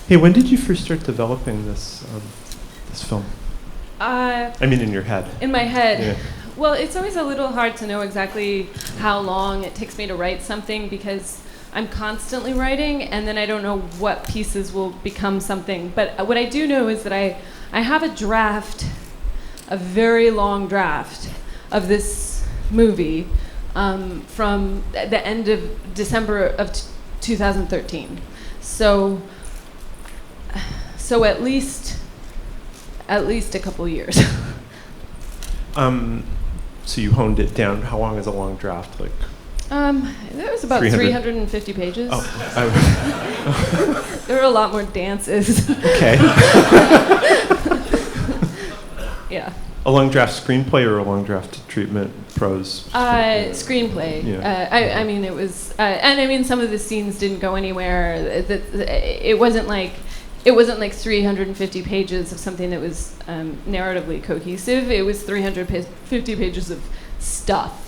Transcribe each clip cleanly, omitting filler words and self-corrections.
Hey, when did you first start developing this film? I mean, in your head. In my head. Yeah. Well, it's always a little hard to know exactly how long it takes me to write something because I'm constantly writing, and then I don't know what pieces will become something. But what I do know is that I have a draft, a very long draft of this movie from the end of December of 2013. So at least a couple years. So you honed it down. How long is a long draft? Like. That was about 350 pages. Oh. There were a lot more dances. Okay. Yeah. A long draft screenplay or a long draft treatment, prose? Screenplay. Yeah. I mean, it was, and I mean, some of the scenes didn't go anywhere. It wasn't like 350 pages of something that was narratively cohesive. It was 350 pages of stuff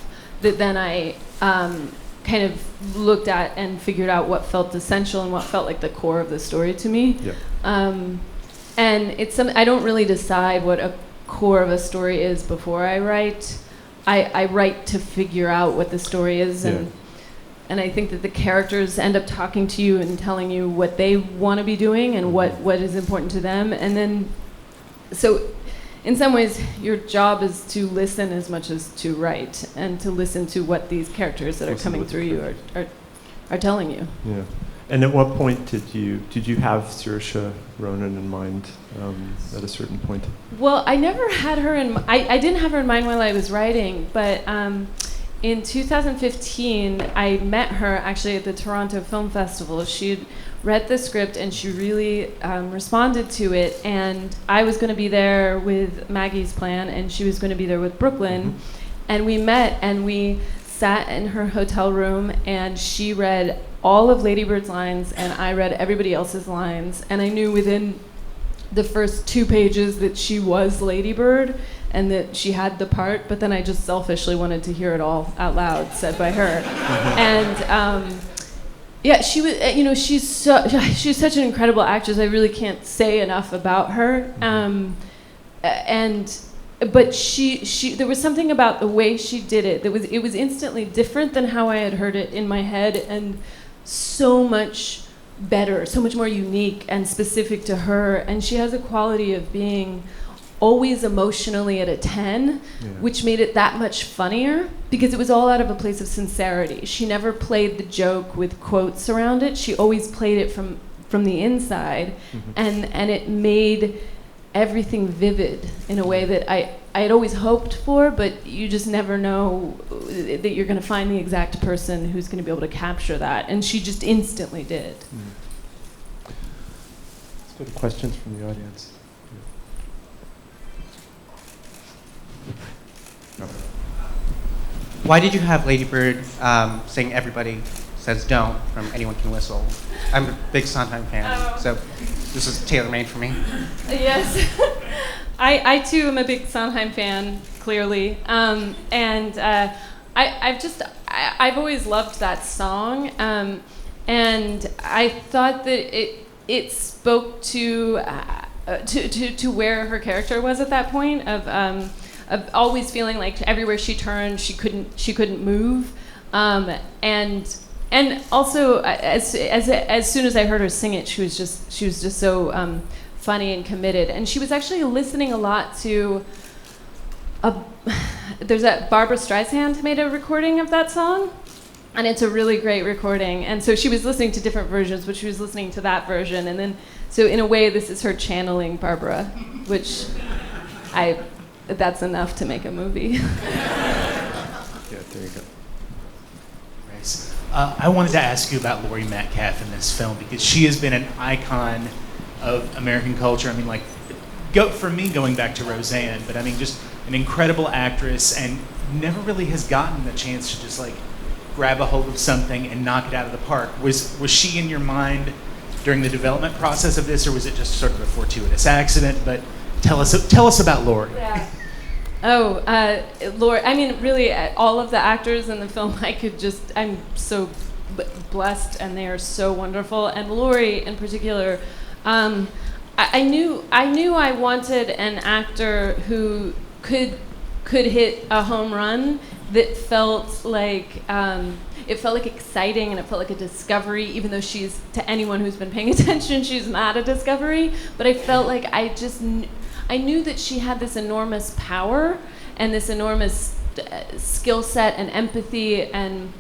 that then I kind of looked at and figured out what felt essential and what felt like the core of the story to me. Yep. And it's I don't really decide what a core of a story is before I write. I write to figure out what the story is, and I think that the characters end up talking to you and telling you what they want to be doing and what is important to them. And then, so in some ways, your job is to listen as much as to write and to listen to what these characters that are coming through you are telling you. Yeah. And at what point did you have Saoirse Ronan in mind at a certain point? Well, I never had her in. I didn't have her in mind while I was writing, but in 2015, I met her actually at the Toronto Film Festival. She had read the script and she really responded to it. And I was going to be there with Maggie's Plan, and she was going to be there with Brooklyn. And we met and we sat in her hotel room, and she read all of Lady Bird's lines, and I read everybody else's lines. And I knew within the first 2 pages that she was Lady Bird and that she had the part, but then I just selfishly wanted to hear it all out loud said by her. And yeah, she was, she's such an incredible actress. I really can't say enough about her. But she there was something about the way she did it. It was instantly different than how I had heard it in my head, and so much better, so much more unique and specific to her. And she has a quality of being always emotionally at a 10, which made it that much funnier because it was all out of a place of sincerity. She never played the joke with quotes around it. She always played it from the inside, and it made everything vivid in a way that I had always hoped for, but you just never know that you're going to find the exact person who's going to be able to capture that, and she just instantly did. Let's go to questions from the audience. Why did you have Lady Bird sing "Everybody Says Don't" from "Anyone Can Whistle"? I'm a big Sondheim fan, so this is tailor-made for me. Yes, I too am a big Sondheim fan, clearly, and I've always loved that song, and I thought that it spoke to where her character was at that point of always feeling like everywhere she turned she couldn't move, and also as soon as I heard her sing it, she was just so funny and committed. And she was actually listening a lot to there's that Barbra Streisand made a recording of that song, and it's a really great recording. And so she was listening to different versions, but she was listening to that version, and then so in a way this is her channeling Barbara, which that's enough to make a movie. Yeah, there you go. Nice. I wanted to ask you about Laurie Metcalf in this film because she has been an icon of American culture. I mean, like, for me, going back to Roseanne, but I mean, just an incredible actress, and never really has gotten the chance to just like grab a hold of something and knock it out of the park. Was she in your mind during the development process of this, or was it just sort of a fortuitous accident? But tell us about Laurie. Yeah. Laurie, I mean, really, all of the actors in the film, I'm so blessed, and they are so wonderful. And Laurie, in particular, I knew I wanted an actor who could hit a home run that felt like it felt like exciting and it felt like a discovery, even though she's, to anyone who's been paying attention, she's not a discovery. But I felt like I knew that she had this enormous power and this enormous skill set and empathy and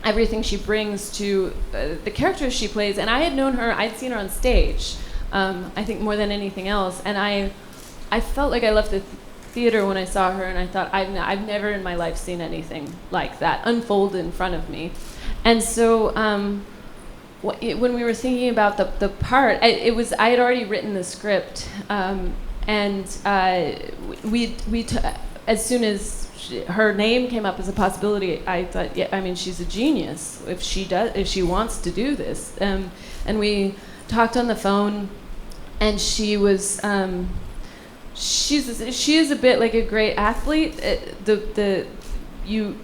everything she brings to the characters she plays. And I had known her, I'd seen her on stage, I think more than anything else. And I felt like I left the theater when I saw her, and I thought, I've never in my life seen anything like that unfold in front of me. And so when we were thinking about the part, I had already written the script, and as soon as her name came up as a possibility, I thought, yeah, I mean, she's a genius if she wants to do this. And we talked on the phone, and she was. She is a bit like a great athlete. You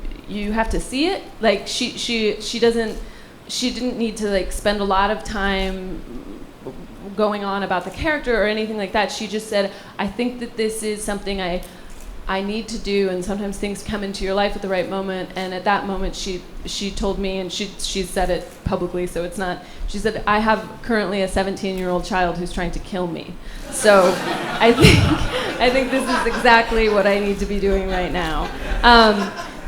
have to see it. Like she didn't need to like spend a lot of time going on about the character or anything like that. She just said, I think that this is something I need to do, and sometimes things come into your life at the right moment. And at that moment, she told me, and she said it publicly, so it's not. She said, I have currently a 17-year-old child who's trying to kill me. So I think this is exactly what I need to be doing right now.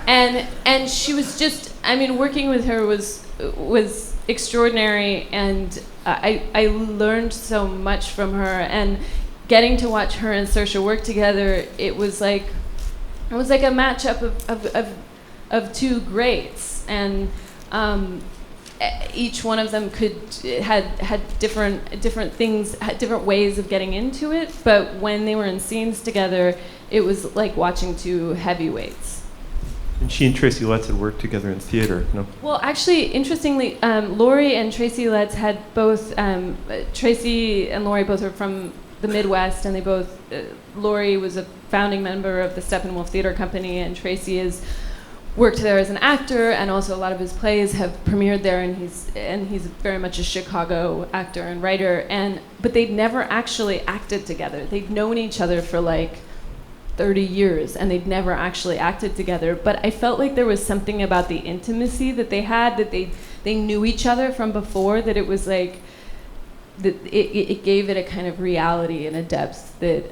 And she was just, I mean, working with her was extraordinary, and I learned so much from her. And getting to watch her and Saoirse work together, it was like a matchup of two greats, and each one of them had different things, had different ways of getting into it. But when they were in scenes together, it was like watching two heavyweights. And she and Tracy Letts had worked together in theater, no? Well, actually, interestingly, Laurie and Tracy Letts had both. Tracy and Laurie both are from the Midwest, and they both. Laurie was a founding member of the Steppenwolf Theater Company, and Tracy has worked there as an actor, and also a lot of his plays have premiered there. And he's very much a Chicago actor and writer. But they'd never actually acted together. They'd known each other for like 30 years, and they'd never actually acted together. But I felt like there was something about the intimacy that they had, that they knew each other from before, that it was like that it gave it a kind of reality and a depth that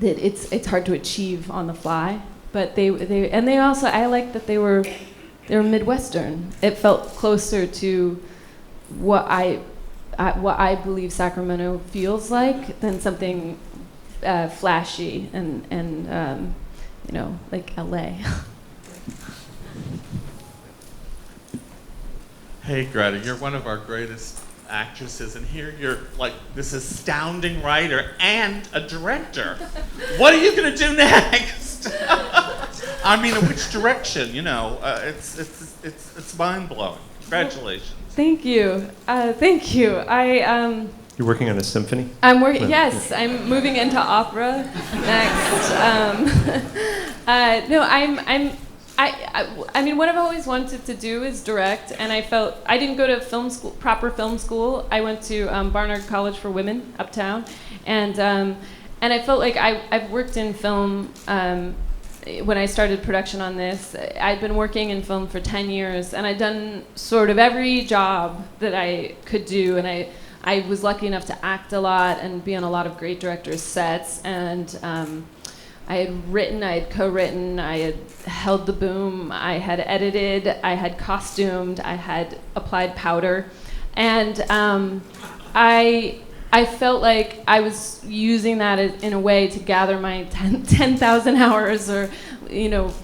it's hard to achieve on the fly. But they also, I liked that they were Midwestern. It felt closer to what I believe Sacramento feels like than something flashy and like LA. Hey Greta, you're one of our greatest actresses, and here you're like this astounding writer and a director. What are you gonna do next? I mean, in which direction? You know, it's mind blowing. Congratulations. Thank you. Thank you. You're working on a symphony? I'm working. Yes, I'm moving into opera next. No, I mean, what I've always wanted to do is direct, and I felt I didn't go to proper film school. I went to Barnard College for Women uptown, and I felt like I've worked in film. When I started production on this, I'd been working in film for 10 years, and I'd done sort of every job that I could do, and I was lucky enough to act a lot and be on a lot of great directors' sets, and I had written, I had co-written, I had held the boom, I had edited, I had costumed, I had applied powder, and I felt like I was using that in a way to gather my 10,000 hours, or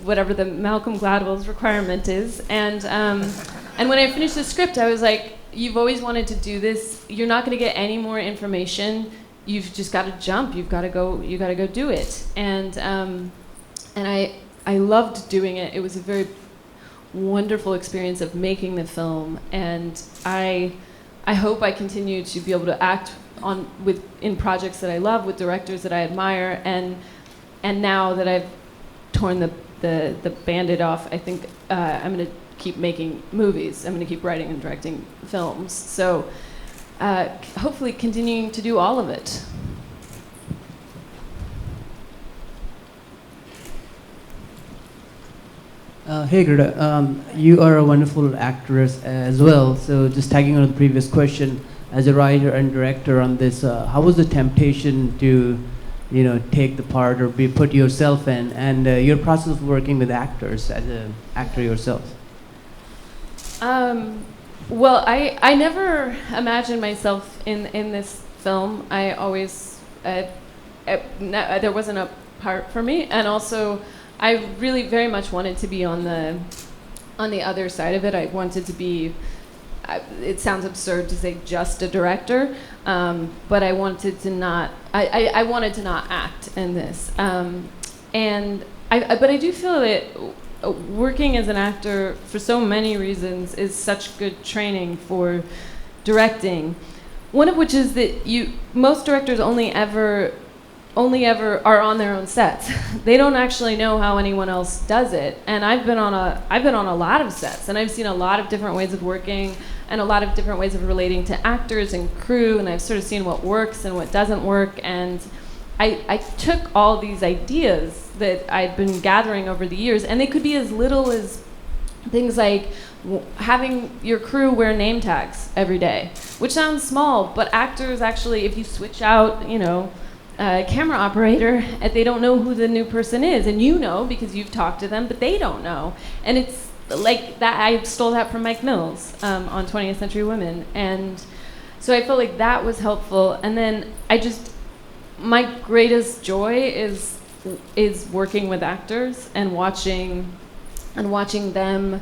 whatever the Malcolm Gladwell's requirement is, and when I finished the script, I was like, you've always wanted to do this, you're not going to get any more information, you've just got to jump. You got to go do it. And I loved doing it. It was a very wonderful experience of making the film. And I hope I continue to be able to act in projects that I love, with directors that I admire. And now that I've torn the Band-Aid off, I think I'm going to keep making movies. I'm going to keep writing and directing films. So hopefully continuing to do all of it. Hey Greta, you are a wonderful actress as well. So just tagging on the previous question, as a writer and director on this, how was the temptation to, take the part or put yourself in, and your process of working with actors as an actor yourself? Well, I never imagined myself in this film. I always there wasn't a part for me, and also I really very much wanted to be on the other side of it. I wanted to be. It sounds absurd to say just a director, but I wanted to not. I wanted to not act in this, but I do feel that working as an actor for so many reasons is such good training for directing. One of which is that most directors only ever are on their own sets. They don't actually know how anyone else does it. And I've been on a lot of sets, and I've seen a lot of different ways of working and a lot of different ways of relating to actors and crew, and I've sort of seen what works and what doesn't work. And I took all these ideas that I'd been gathering over the years, and they could be as little as things like having your crew wear name tags every day, which sounds small, but actors actually, if you switch out, a camera operator, they don't know who the new person is, and because you've talked to them, but they don't know. And it's like that. I stole that from Mike Mills on 20th Century Women, and so I felt like that was helpful. And then my greatest joy is working with actors and watching them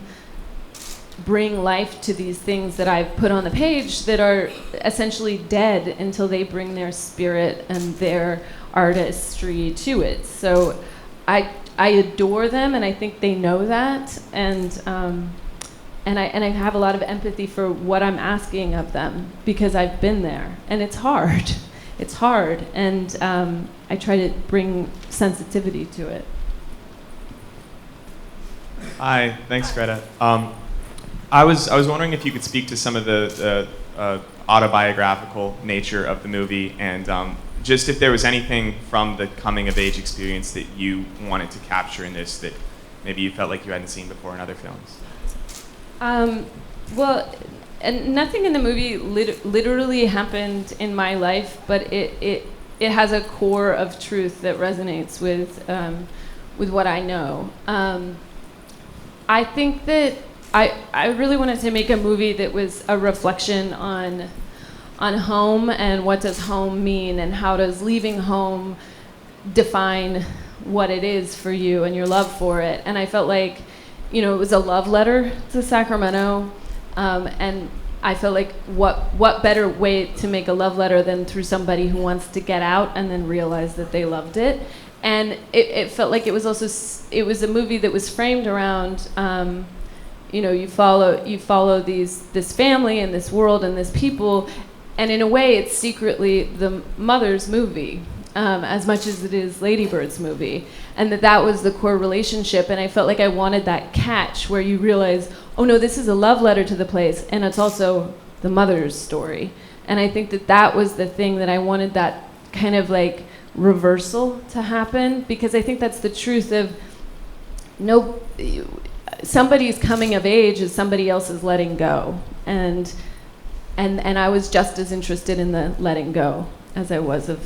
bring life to these things that I've put on the page that are essentially dead until they bring their spirit and their artistry to it. So I adore them, and I think they know that, and I have a lot of empathy for what I'm asking of them because I've been there, and it's hard. It's hard, and I try to bring sensitivity to it. Hi, thanks, Greta. I was wondering if you could speak to some of the autobiographical nature of the movie, and just if there was anything from the coming-of-age experience that you wanted to capture in this that maybe you felt like you hadn't seen before in other films. Well, and nothing in the movie literally happened in my life, but it has a core of truth that resonates with what I know. I think that I really wanted to make a movie that was a reflection on home and what does home mean and how does leaving home define what it is for you and your love for it. And I felt like, it was a love letter to Sacramento, and I felt like what better way to make a love letter than through somebody who wants to get out and then realize that they loved it. And it felt like it was a movie that was framed around you follow this family and this world and this people, and in a way it's secretly the mother's movie as much as it is Lady Bird's movie, and that was the core relationship. And I felt like I wanted that catch where you realize, oh no, this is a love letter to the place, and it's also the mother's story. And I think that was the thing that I wanted, that kind of like reversal to happen, because I think that's the truth of somebody's coming of age is somebody else's letting go, and I was just as interested in the letting go as I was of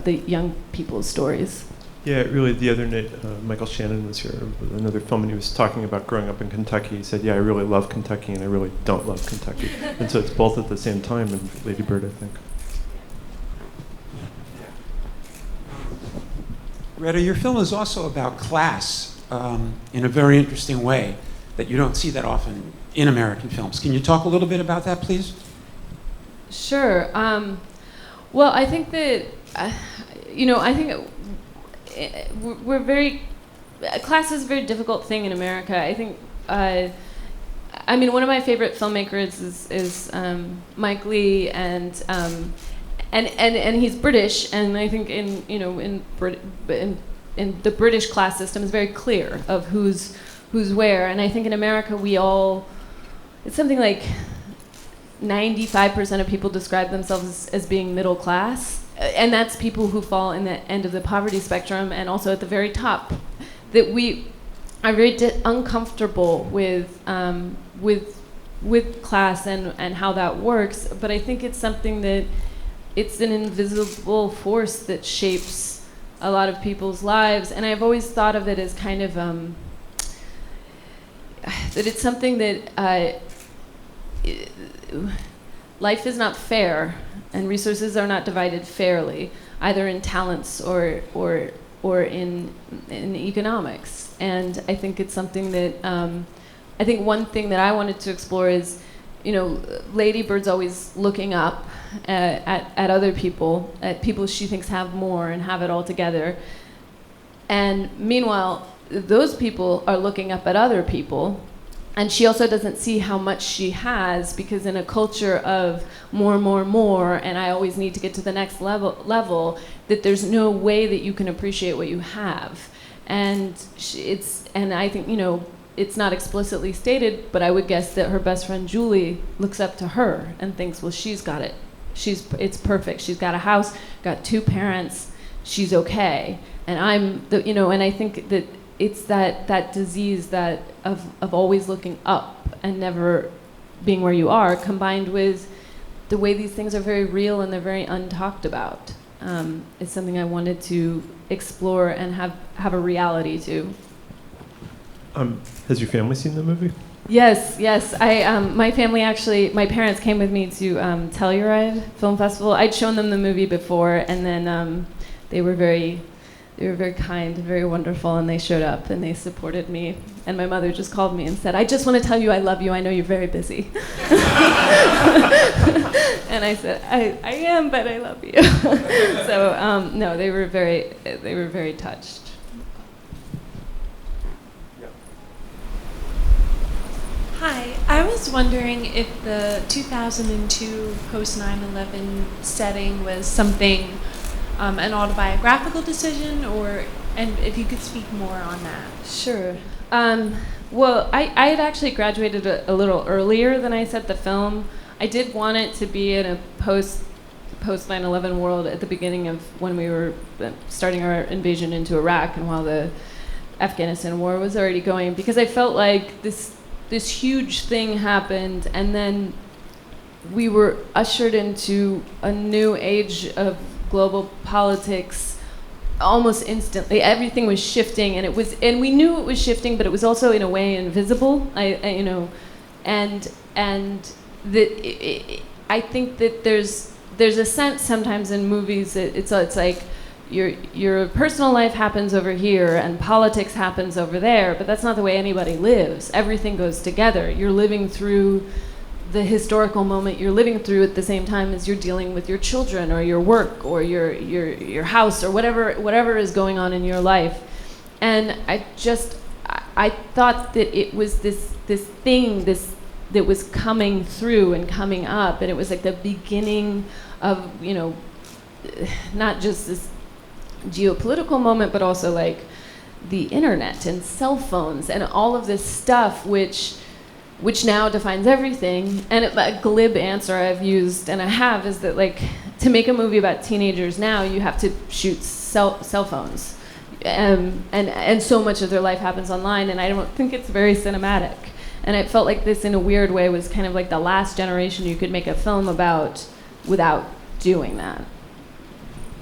the young people's stories. Yeah, really, the other night, Michael Shannon was here with another film, and he was talking about growing up in Kentucky. He said, yeah, I really love Kentucky, and I really don't love Kentucky. And so it's both at the same time in Lady Bird, I think. Greta, your film is also about class in a very interesting way that you don't see that often in American films. Can you talk a little bit about that, please? Sure. Well, I think that, I think we're class is a very difficult thing in America. I think, one of my favorite filmmakers is Mike Leigh, and he's British, and I think in the British class system is very clear of who's where. And I think in America it's something like 95% of people describe themselves as being middle class, and that's people who fall in the end of the poverty spectrum and also at the very top. That I'm very uncomfortable with class and how that works, but I think it's something that it's an invisible force that shapes a lot of people's lives, and I've always thought of it as kind of that it's something that life is not fair, and resources are not divided fairly, either in talents or in economics. And I think it's something that I think one thing that I wanted to explore is, Lady Bird's always looking up at other people, at people she thinks have more and have it all together. And meanwhile, those people are looking up at other people, and she also doesn't see how much she has, because in a culture of more, and I always need to get to the next level, that there's no way that you can appreciate what you have. And I think, it's not explicitly stated, but I would guess that her best friend Julie looks up to her and thinks, well, she's got it. It's perfect. She's got a house, got 2 parents, she's okay. And and I think that it's that disease that of always looking up and never being where you are, combined with the way these things are very real and they're very untalked about. It's something I wanted to explore and have a reality to. Has your family seen the movie? Yes. My parents came with me to Telluride Film Festival. I'd shown them the movie before, and then they were very kind and very wonderful, and they showed up and they supported me. And my mother just called me and said, "I just want to tell you I love you. I know you're very busy." And I said, I am, but I love you. So no, they were very touched. Hi, I was wondering if the 2002 post 9/11 setting was something, an autobiographical decision, and if you could speak more on that. Sure. Well, I had actually graduated a little earlier than I set the film. I did want it to be in a post 9/11 world at the beginning of when we were starting our invasion into Iraq, and while the Afghanistan war was already going, because I felt like this huge thing happened, and then we were ushered into a new age of global politics almost instantly. Everything was shifting, and we knew it was shifting, but it was also in a way invisible. I think that there's a sense sometimes in movies that it's like your personal life happens over here and politics happens over there, but that's not the way anybody lives. Everything goes together. You're living through the historical moment you're living through at the same time as you're dealing with your children or your work or your house or whatever is going on in your life. And I thought that it was this thing that was coming through and coming up, and it was like the beginning of, not just this geopolitical moment, but also like the internet and cell phones and all of this stuff which now defines everything. And a glib answer I've used, and I have, is that like to make a movie about teenagers now, you have to shoot cell phones, and so much of their life happens online, and I don't think it's very cinematic. And it felt like this, in a weird way, was kind of like the last generation you could make a film about without doing that.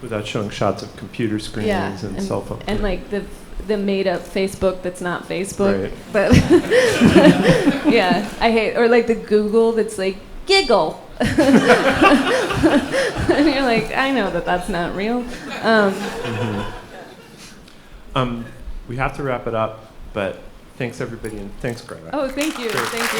Without showing shots of computer screens and cell phones. And like the made-up Facebook that's not Facebook. Right. But yeah, I hate, or like the Google that's like, giggle. And you're like, I know that's not real. We have to wrap it up, but thanks everybody, and thanks Greta. Oh, thank you. Great. Thank you.